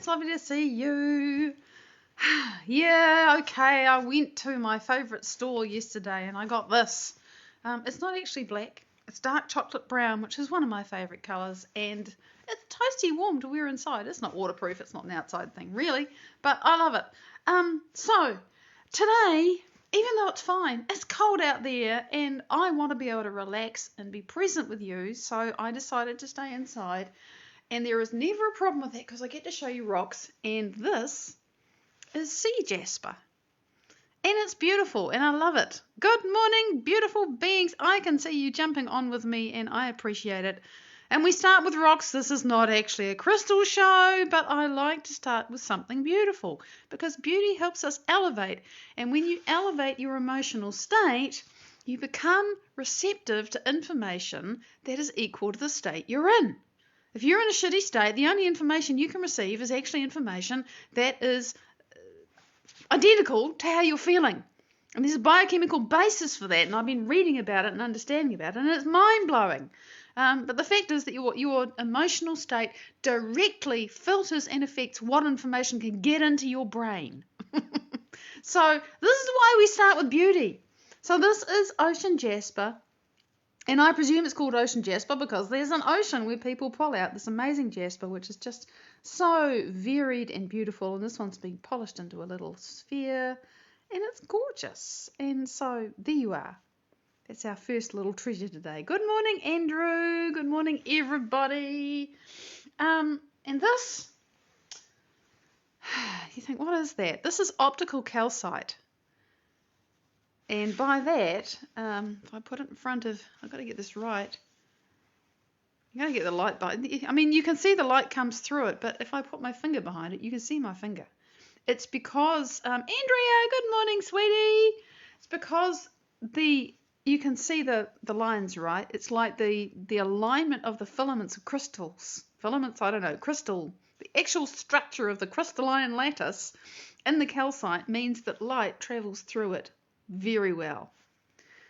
It's lovely to see you. Yeah, okay, I went to my favourite store yesterday and I got this. It's not actually black. It's dark chocolate brown, which is one of my favourite colours, and it's toasty warm to wear inside. It's not waterproof. It's not an outside thing, really, but I love it. So today, even though it's fine, it's cold out there and I want to be able to relax and be present with you, so I decided to stay inside. And there is never a problem with that because I get to show you rocks, and this is sea jasper. And it's beautiful, and I love it. Good morning, beautiful beings. I can see you jumping on with me, and I appreciate it. And we start with rocks. This is not actually a crystal show, but I like to start with something beautiful because beauty helps us elevate. And when you elevate your emotional state, you become receptive to information that is equal to the state you're in. If you're in a shitty state, the only information you can receive is actually information that is identical to how you're feeling. And there's a biochemical basis for that, and I've been reading about it and understanding about it, and it's mind-blowing. But the fact is that your emotional state directly filters and affects what information can get into your brain. So this is why we start with beauty. So this is ocean jasper, and I presume it's called ocean jasper because there's an ocean where people pull out this amazing jasper, which is just so varied and beautiful. And this one's been polished into a little sphere, and it's gorgeous. And so there you are. That's our first little treasure today. Good morning, Andrew. Good morning, everybody. And this, you think, what is that? This is optical calcite. And by that, if I put it in front of, I've got to get this right. You got to get the light by. I mean, you can see the light comes through it, but if I put my finger behind it, you can see my finger. It's because, Andrea, good morning, sweetie. It's because you can see the lines, right? It's like the alignment of the filaments of crystals. Filaments, I don't know, crystal. The actual structure of the crystalline lattice in the calcite means that light travels through it very well.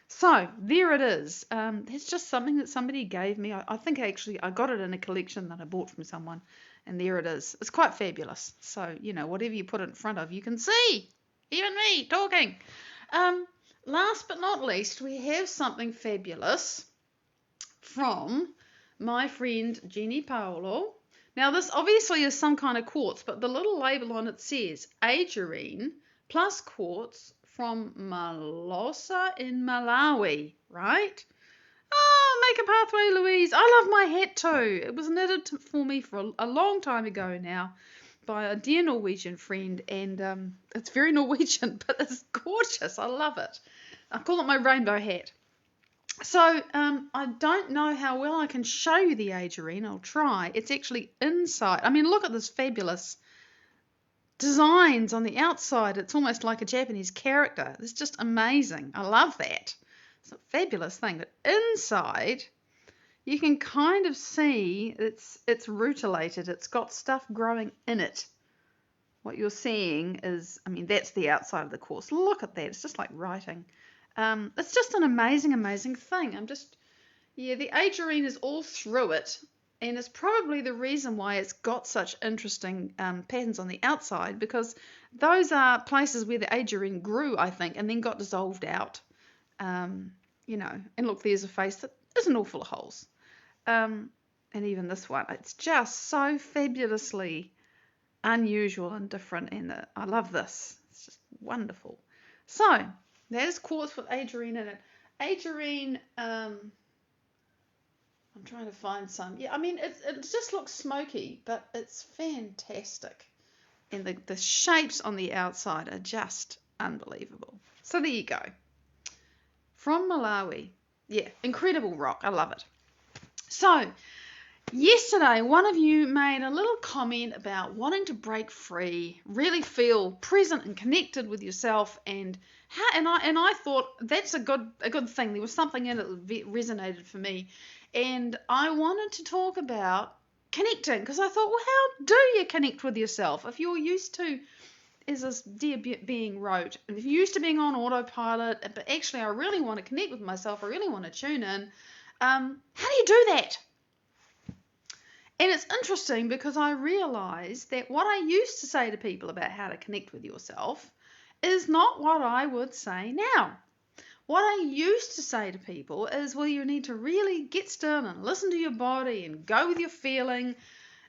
So there it is. It's just something that somebody gave me. I think actually I got it in a collection that I bought from someone, and there it is. It's quite fabulous. So, whatever you put it in front of, you can see. Even me talking. Last but not least, we have something fabulous from my friend Jenny Paolo. Now, this obviously is some kind of quartz, but the little label on it says agerine plus quartz from Malosa in Malawi, right? Oh, make a pathway, Louise. I love my hat too. It was knitted for me for a long time ago now by a dear Norwegian friend, and it's very Norwegian, but it's gorgeous. I love it. I call it my rainbow hat. So I don't know how well I can show you the agerine. I'll try. It's actually inside. I mean, look at this fabulous designs on the outside. It's almost like a Japanese character. It's just amazing. I love that. It's a fabulous thing. But inside, you can kind of see it's rutilated. It's got stuff growing in it. What you're seeing is, I mean, that's the outside of the quartz. Look at that. It's just like writing. It's just an amazing, amazing thing. The agerine is all through it. And it's probably the reason why it's got such interesting patterns on the outside, because those are places where the agerine grew, I think, and then got dissolved out. And look, there's a face that isn't all full of holes. And even this one, it's just so fabulously unusual and different, and I love this. It's just wonderful. So, there's quartz with agerine in it. Agerine, I'm trying to find some. Yeah, I mean, it just looks smoky, but it's fantastic. And the shapes on the outside are just unbelievable. So there you go. From Malawi. Yeah, incredible rock. I love it. So, yesterday, one of you made a little comment about wanting to break free, really feel present and connected with yourself, and I thought that's a good thing. There was something in it that resonated for me. And I wanted to talk about connecting, because I thought, well, how do you connect with yourself? If you're used to, as this dear being wrote, if you're used to being on autopilot, but actually I really want to connect with myself, I really want to tune in, how do you do that? And it's interesting because I realize that what I used to say to people about how to connect with yourself is not what I would say now. What I used to say to people is, well, you need to really get still and listen to your body and go with your feeling.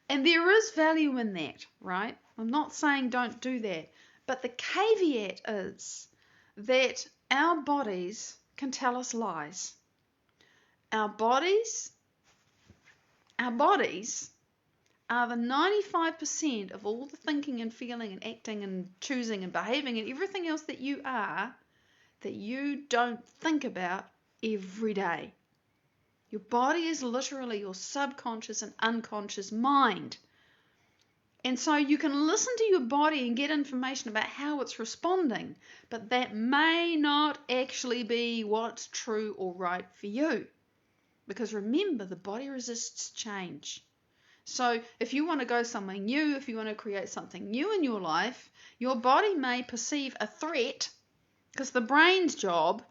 And there is value in that, right? I'm not saying don't do that. But the caveat is that our bodies can tell us lies. Our bodies are the 95% of all the thinking and feeling and acting and choosing and behaving and everything else that you are that you don't think about every day. Your body is literally your subconscious and unconscious mind. And so you can listen to your body and get information about how it's responding, but that may not actually be what's true or right for you. Because remember, the body resists change. So if you want to go somewhere new, if you want to create something new in your life, your body may perceive a threat because the brain's job,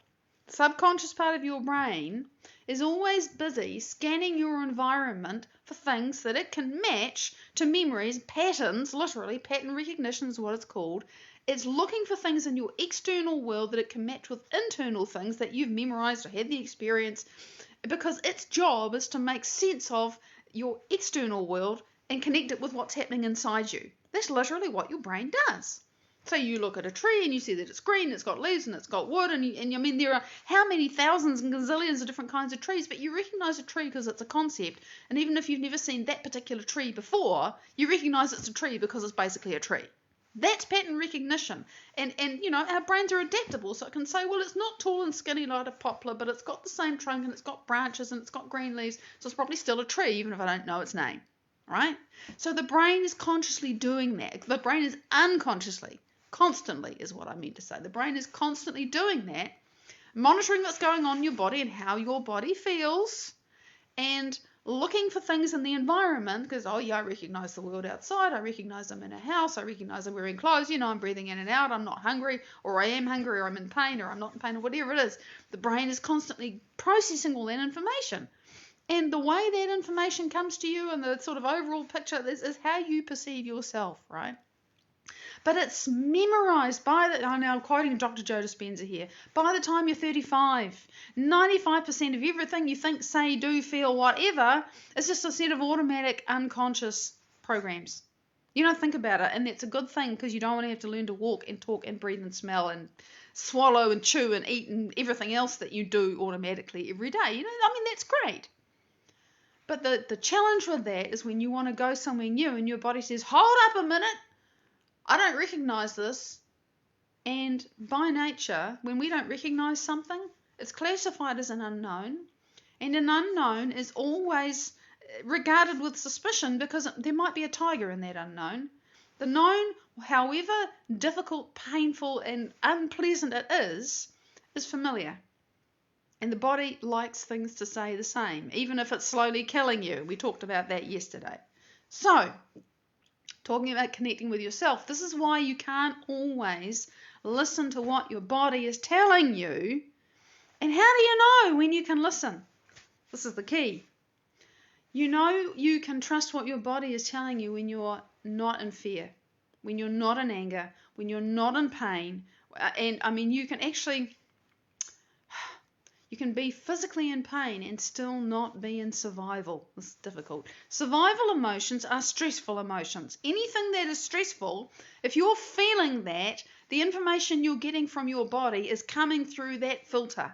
the subconscious part of your brain, is always busy scanning your environment for things that it can match to memories, patterns, literally, pattern recognition is what it's called. It's looking for things in your external world that it can match with internal things that you've memorized or had the experience, because its job is to make sense of your external world and connect it with what's happening inside you. That's literally what your brain does. So you look at a tree and you see that it's green, it's got leaves and it's got wood, and I mean there are how many thousands and gazillions of different kinds of trees, but you recognize a tree because it's a concept, and even if you've never seen that particular tree before, you recognize it's a tree because it's basically a tree. That's pattern recognition. And you know, our brains are adaptable, so it can say, well, it's not tall and skinny like a poplar, but it's got the same trunk and it's got branches and it's got green leaves, so it's probably still a tree, even if I don't know its name. Right? So the brain is consciously doing that. The brain is unconsciously, constantly is what I mean to say. The brain is constantly doing that, monitoring what's going on in your body and how your body feels, and looking for things in the environment because, oh yeah, I recognize the world outside, I recognize I'm in a house, I recognize I'm wearing clothes, you know, I'm breathing in and out, I'm not hungry, or I am hungry, or I'm in pain, or I'm not in pain, or whatever it is. The brain is constantly processing all that information. And the way that information comes to you and the sort of overall picture is how you perceive yourself, right? But it's memorized I'm now quoting Dr. Joe Dispenza here, by the time you're 35, 95% of everything you think, say, do, feel, whatever, is just a set of automatic unconscious programs. You don't think about it, and that's a good thing because you don't want to have to learn to walk and talk and breathe and smell and swallow and chew and eat and everything else that you do automatically every day. You know, I mean, that's great. But the challenge with that is when you want to go somewhere new and your body says, hold up a minute, I don't recognize this. And by nature, when we don't recognize something, it's classified as an unknown. And an unknown is always regarded with suspicion because there might be a tiger in that unknown. The known, however difficult, painful, and unpleasant it is familiar. And the body likes things to say the same, even if it's slowly killing you. We talked about that yesterday. So, talking about connecting with yourself, this is why you can't always listen to what your body is telling you. And how do you know when you can listen? This is the key. You know you can trust what your body is telling you when you're not in fear, when you're not in anger, when you're not in pain. And I mean, you can be physically in pain and still not be in survival. This is difficult. Survival emotions are stressful emotions. Anything that is stressful, if you're feeling that, the information you're getting from your body is coming through that filter.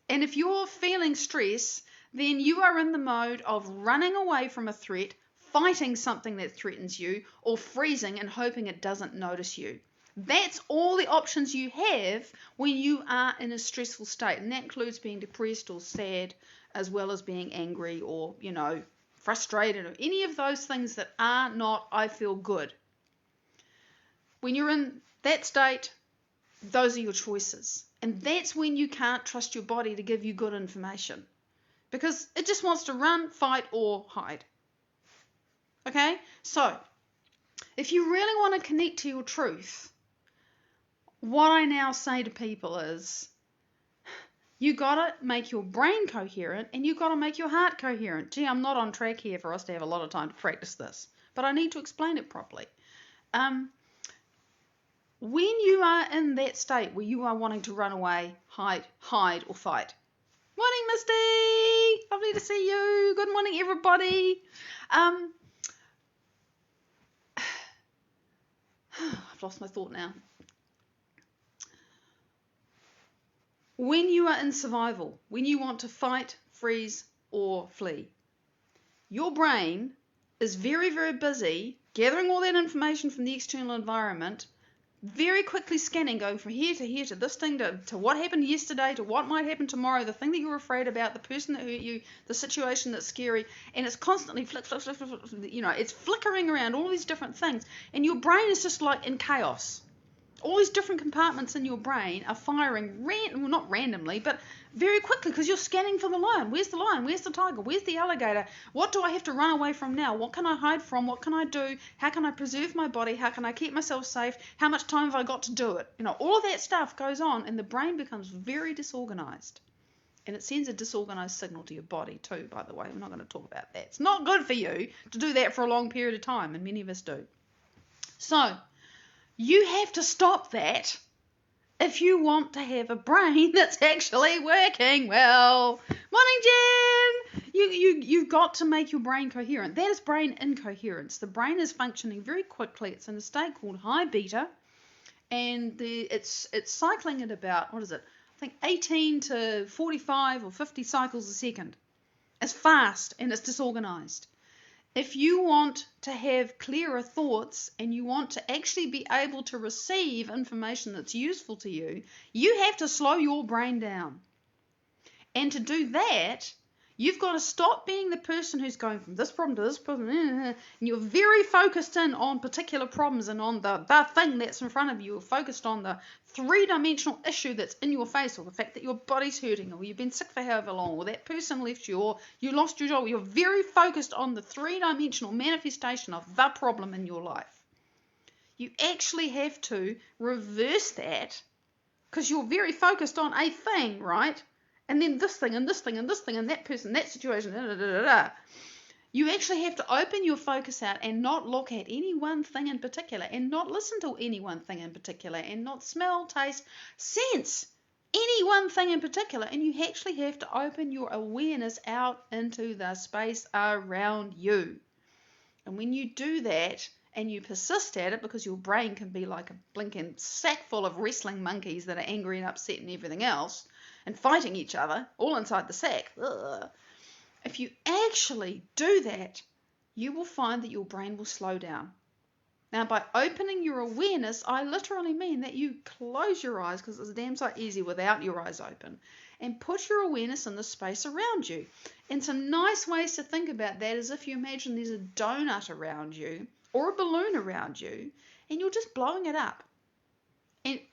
And if you're feeling stress, then you are in the mode of running away from a threat, fighting something that threatens you, or freezing and hoping it doesn't notice you. That's all the options you have when you are in a stressful state, and that includes being depressed or sad, as well as being angry or, you know, frustrated, or any of those things that are not, I feel good. When you're in that state, those are your choices. And that's when you can't trust your body to give you good information, because it just wants to run, fight, or hide. Okay? So, if you really want to connect to your truth, what I now say to people is, You got to make your brain coherent, and you got to make your heart coherent. Gee, I'm not on track here for us to have a lot of time to practice this, but I need to explain it properly. When you are in that state where you are wanting to run away, hide, or fight. Morning, Misty! Lovely to see you. Good morning, everybody. I've lost my thought now. When you are in survival, when you want to fight, freeze, or flee, your brain is very, very busy gathering all that information from the external environment, very quickly scanning, going from here to here, to this thing, to what happened yesterday, to what might happen tomorrow, the thing that you're afraid about, the person that hurt you, the situation that's scary, and it's constantly it's flickering around all these different things, and your brain is just like in chaos. All these different compartments in your brain are firing, not randomly, but very quickly, because you're scanning for the lion. Where's the lion? Where's the tiger? Where's the alligator? What do I have to run away from now? What can I hide from? What can I do? How can I preserve my body? How can I keep myself safe? How much time have I got to do it? All of that stuff goes on, and the brain becomes very disorganized. And it sends a disorganized signal to your body too, by the way. We're not going to talk about that. It's not good for you to do that for a long period of time, and many of us do. So, you have to stop that if you want to have a brain that's actually working well. Morning, Jen! You've got to make your brain coherent. That is brain incoherence. The brain is functioning very quickly. It's in a state called high beta, and it's cycling at about, I think 18 to 45 or 50 cycles a second. It's fast and it's disorganized. If you want to have clearer thoughts and you want to actually be able to receive information that's useful to you, you have to slow your brain down. And to do that, you've got to stop being the person who's going from this problem to this problem, and you're very focused in on particular problems and on the thing that's in front of you. You're focused on the three-dimensional issue that's in your face, or the fact that your body's hurting, or you've been sick for however long, or that person left you, or you lost your job. You're very focused on the three-dimensional manifestation of the problem in your life. You actually have to reverse that, because you're very focused on a thing, right? And then this thing, and this thing, and this thing, and that person, that situation, You actually have to open your focus out and not look at any one thing in particular, and not listen to any one thing in particular, and not smell, taste, sense any one thing in particular. And you actually have to open your awareness out into the space around you. And when you do that, and you persist at it, because your brain can be like a blinking sack full of wrestling monkeys that are angry and upset and everything else, and fighting each other, all inside the sack. Ugh. If you actually do that, you will find that your brain will slow down. Now, by opening your awareness, I literally mean that you close your eyes, because it's damn sight easy without your eyes open, and put your awareness in the space around you. And some nice ways to think about that is if you imagine there's a donut around you, or a balloon around you, and you're just blowing it up.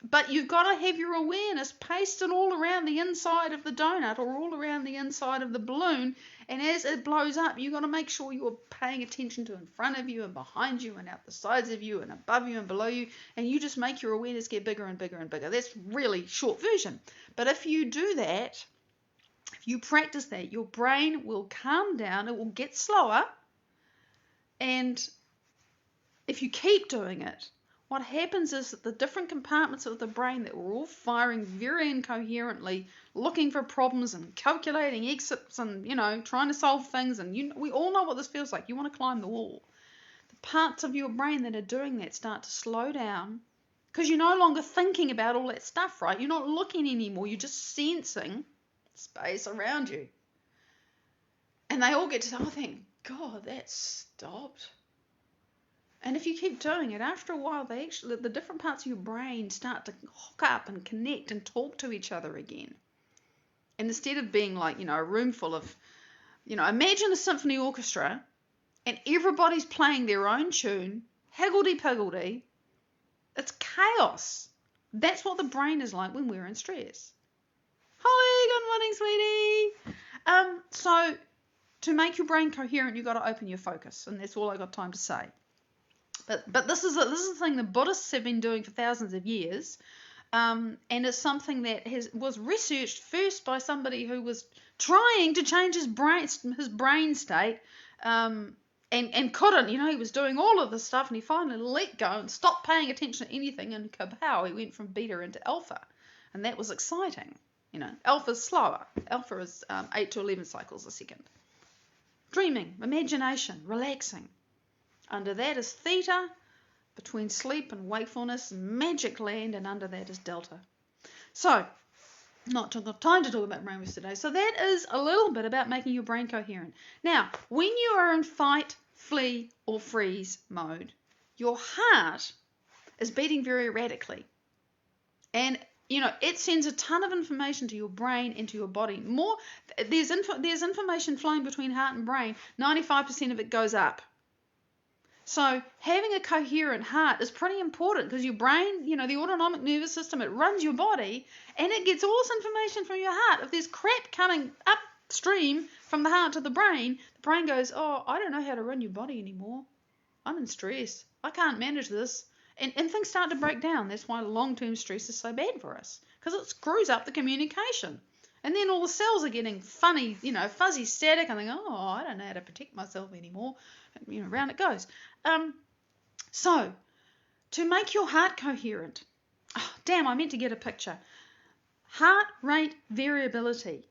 But you've got to have your awareness pasted all around the inside of the donut, or all around the inside of the balloon, and as it blows up, you've got to make sure you're paying attention to in front of you and behind you and out the sides of you and above you and below you, and you just make your awareness get bigger and bigger and bigger. That's really short version. But if you do that, if you practice that, your brain will calm down, it will get slower, and if you keep doing it, what happens is that the different compartments of the brain that were all firing very incoherently, looking for problems and calculating exits and, trying to solve things, and we all know what this feels like. You want to climb the wall. The parts of your brain that are doing that start to slow down, because you're no longer thinking about all that stuff, right? You're not looking anymore. You're just sensing space around you. And they all get to say, oh, thank God that stopped. And if you keep doing it, after a while, the different parts of your brain start to hook up and connect and talk to each other again. And instead of being like, a room full of, imagine a symphony orchestra and everybody's playing their own tune, higgledy-piggledy. It's chaos. That's what the brain is like when we're in stress. Holly, good morning, sweetie. So to make your brain coherent, you've got to open your focus, and that's all I got time to say. But this is the thing the Buddhists have been doing for thousands of years. And it's something that was researched first by somebody who was trying to change his brain state, and couldn't. He was doing all of this stuff, and he finally let go and stopped paying attention to anything, and kapow, he went from beta into alpha, and that was exciting. Alpha's slower. Alpha is 8 to 11 cycles a second. Dreaming, imagination, relaxing. Under that is theta, between sleep and wakefulness, magic land, and under that is delta. So, not got time to talk about brainwaves today. So that is a little bit about making your brain coherent. Now, when you are in fight, flee, or freeze mode, your heart is beating very erratically. And it sends a ton of information to your brain and to your body. There's information flowing between heart and brain. 95% of it goes up. So having a coherent heart is pretty important because your brain, the autonomic nervous system, it runs your body and it gets all this information from your heart. If there's crap coming upstream from the heart to the brain goes, oh, I don't know how to run your body anymore. I'm in stress. I can't manage this. And things start to break down. That's why long-term stress is so bad for us, because it screws up the communication. And then all the cells are getting funny, fuzzy static, and they go, oh, I don't know how to protect myself anymore. And, round it goes. So, to make your heart coherent, I meant to get a picture. Heart rate variability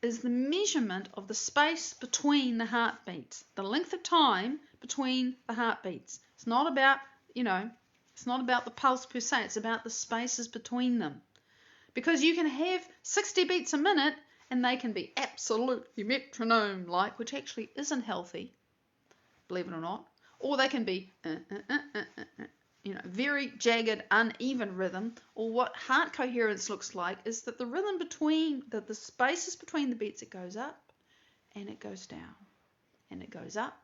is the measurement of the space between the heartbeats, the length of time between the heartbeats. It's not about, it's not about the pulse per se, it's about the spaces between them. Because you can have 60 beats a minute and they can be absolutely metronome-like, which actually isn't healthy, believe it or not. Or they can be very jagged, uneven rhythm. Or what heart coherence looks like is that the rhythm between, the spaces between the beats, it goes up and it goes down. And it goes up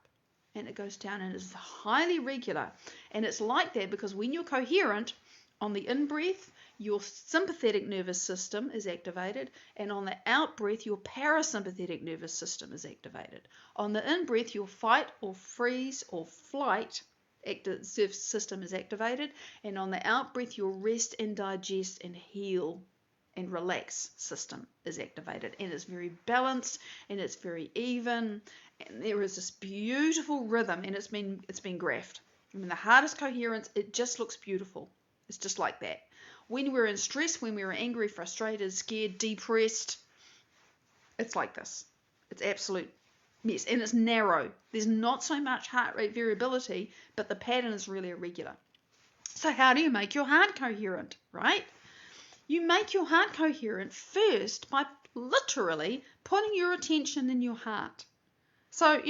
and it goes down, and it's highly regular. And it's like that because when you're coherent, on the in-breath, your sympathetic nervous system is activated, and on the out-breath, your parasympathetic nervous system is activated. On the in-breath, your fight or freeze or flight system is activated, and on the out-breath, your rest and digest and heal and relax system is activated. And it's very balanced, and it's very even, and there is this beautiful rhythm, and it's been graphed. The heart is coherence, it just looks beautiful. It's just like that. When we're in stress, when we're angry, frustrated, scared, depressed, it's like this. It's absolute mess. And it's narrow. There's not so much heart rate variability, but the pattern is really irregular. So how do you make your heart coherent, right? You make your heart coherent first by literally putting your attention in your heart. So,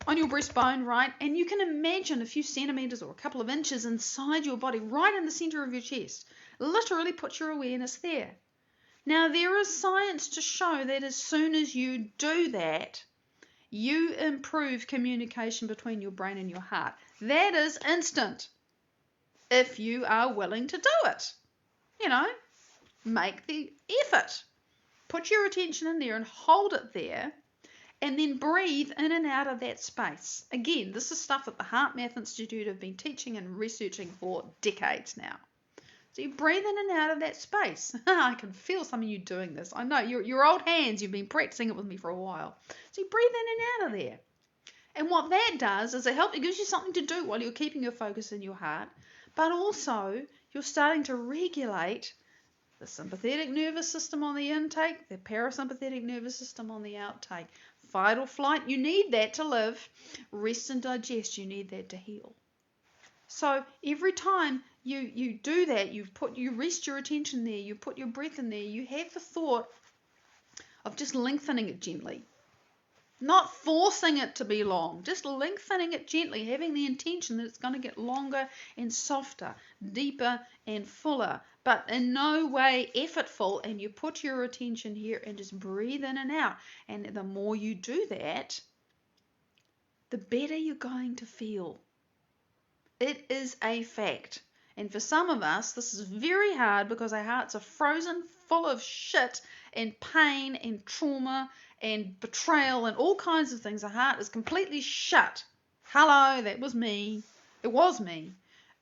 on your breastbone, right? And you can imagine a few centimeters or a couple of inches inside your body, right in the center of your chest. Literally put your awareness there. Now, there is science to show that as soon as you do that, you improve communication between your brain and your heart. That is instant, if you are willing to do it. Make the effort. Put your attention in there and hold it there. And then breathe in and out of that space. Again, this is stuff that the Heart Math Institute have been teaching and researching for decades now. So you breathe in and out of that space. I can feel some of you doing this. I know, your old hands, you've been practicing it with me for a while. So you breathe in and out of there. And what that does is it gives you something to do while you're keeping your focus in your heart. But also, you're starting to regulate the sympathetic nervous system on the intake, the parasympathetic nervous system on the outtake. Fight or flight, you need that to live. Rest and digest, you need that to heal. So every time you do that, you rest your attention there, you put your breath in there, you have the thought of just lengthening it gently. Not forcing it to be long, just lengthening it gently, having the intention that it's going to get longer and softer, deeper and fuller, but in no way effortful. And you put your attention here and just breathe in and out. And the more you do that, the better you're going to feel. It is a fact. And for some of us, this is very hard because our hearts are frozen full of shit and pain and trauma and betrayal and all kinds of things. Our heart is completely shut. Hello, that was me. It was me.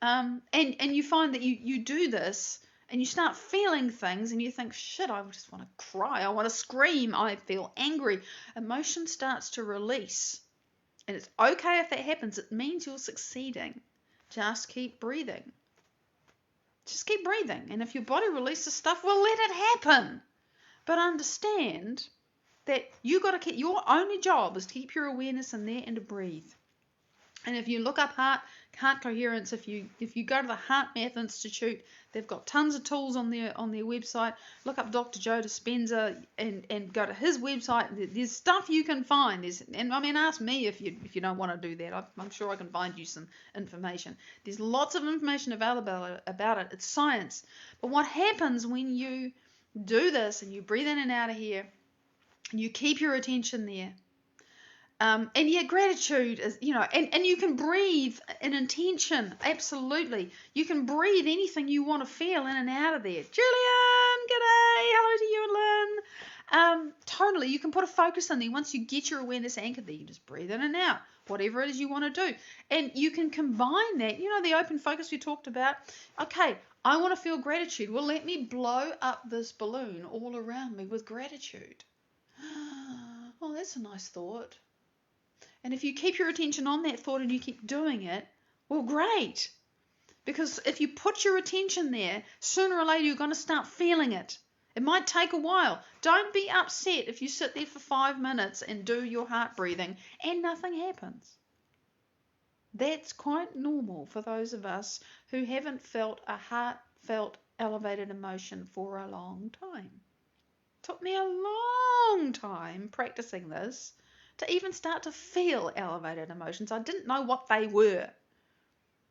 And you find that you do this and you start feeling things and you think, shit, I just want to cry, I want to scream, I feel angry. Emotion starts to release. And it's okay if that happens. It means you're succeeding. Just keep breathing. Just keep breathing. And if your body releases stuff, well, let it happen. But understand that you got to keep, your only job is to keep your awareness in there and to breathe. And if you look up heart coherence, if you go to the Heart Math Institute, they've got tons of tools on their website. Look up Dr. Joe Dispenza and go to his website. There's stuff you can find. Ask me if you don't want to do that. I'm sure I can find you some information. There's lots of information available about it. It's science. But what happens when you do this and you breathe in and out of here and you keep your attention there? And yeah, gratitude is, and you can breathe an intention. Absolutely. You can breathe anything you want to feel in and out of there. Julian, g'day. Hello to you and Lynn. Totally. You can put a focus in there. Once you get your awareness anchored there, you just breathe in and out, whatever it is you want to do. And you can combine that, the open focus we talked about. Okay, I want to feel gratitude. Well, let me blow up this balloon all around me with gratitude. Well, that's a nice thought. And if you keep your attention on that thought and you keep doing it, well, great. Because if you put your attention there, sooner or later you're going to start feeling it. It might take a while. Don't be upset if you sit there for 5 minutes and do your heart breathing and nothing happens. That's quite normal for those of us who haven't felt a heartfelt elevated emotion for a long time. It took me a long time practicing this to even start to feel elevated emotions. I didn't know what they were.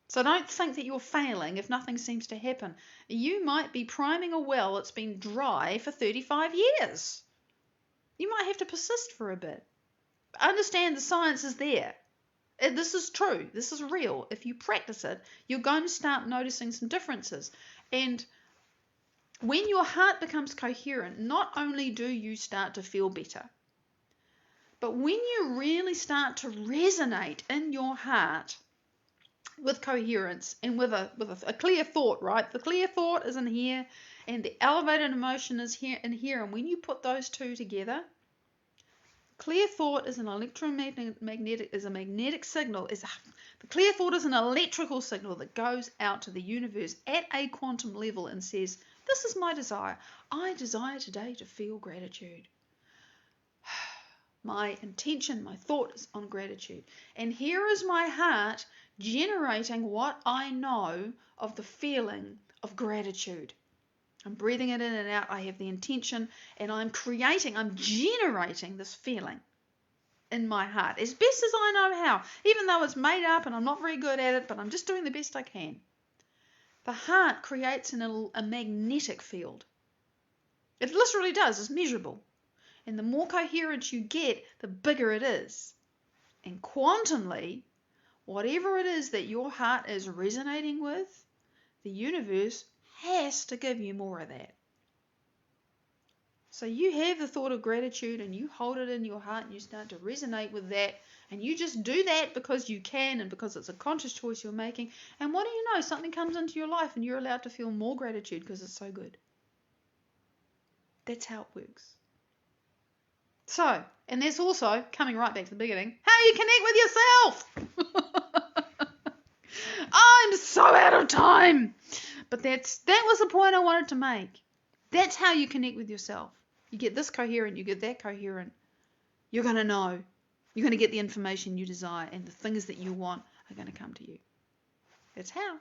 So don't think that you're failing if nothing seems to happen. You might be priming a well that's been dry for 35 years. You might have to persist for a bit. Understand the science is there. This is true. This is real. If you practice it, you're going to start noticing some differences. And when your heart becomes coherent, not only do you start to feel better, but when you really start to resonate in your heart with coherence and with a clear thought, right? The clear thought is in here and the elevated emotion is here in here. And when you put those two together, clear thought is an magnetic signal. The clear thought is an electrical signal that goes out to the universe at a quantum level and says, this is my desire. I desire today to feel gratitude. My intention, my thought is on gratitude. And here is my heart generating what I know of the feeling of gratitude. I'm breathing it in and out. I have the intention and I'm generating this feeling in my heart as best as I know how, even though it's made up and I'm not very good at it, but I'm just doing the best I can. The heart creates a magnetic field. It literally does. It's measurable. And the more coherence you get, the bigger it is. And quantumly, whatever it is that your heart is resonating with, the universe has to give you more of that. So you have the thought of gratitude and you hold it in your heart and you start to resonate with that. And you just do that because you can and because it's a conscious choice you're making. And what do you know? Something comes into your life and you're allowed to feel more gratitude because it's so good. That's how it works. So, and there's also, coming right back to the beginning, how you connect with yourself. I'm so out of time. But that was the point I wanted to make. That's how you connect with yourself. You get this coherent, you get that coherent. You're going to know. You're going to get the information you desire and the things that you want are going to come to you. That's how.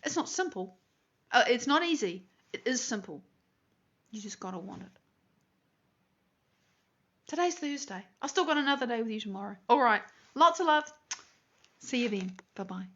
It's not simple. It's not easy. It is simple. You just got to want it. Today's Thursday. I've still got another day with you tomorrow. All right. Lots of love. See you then. Bye-bye.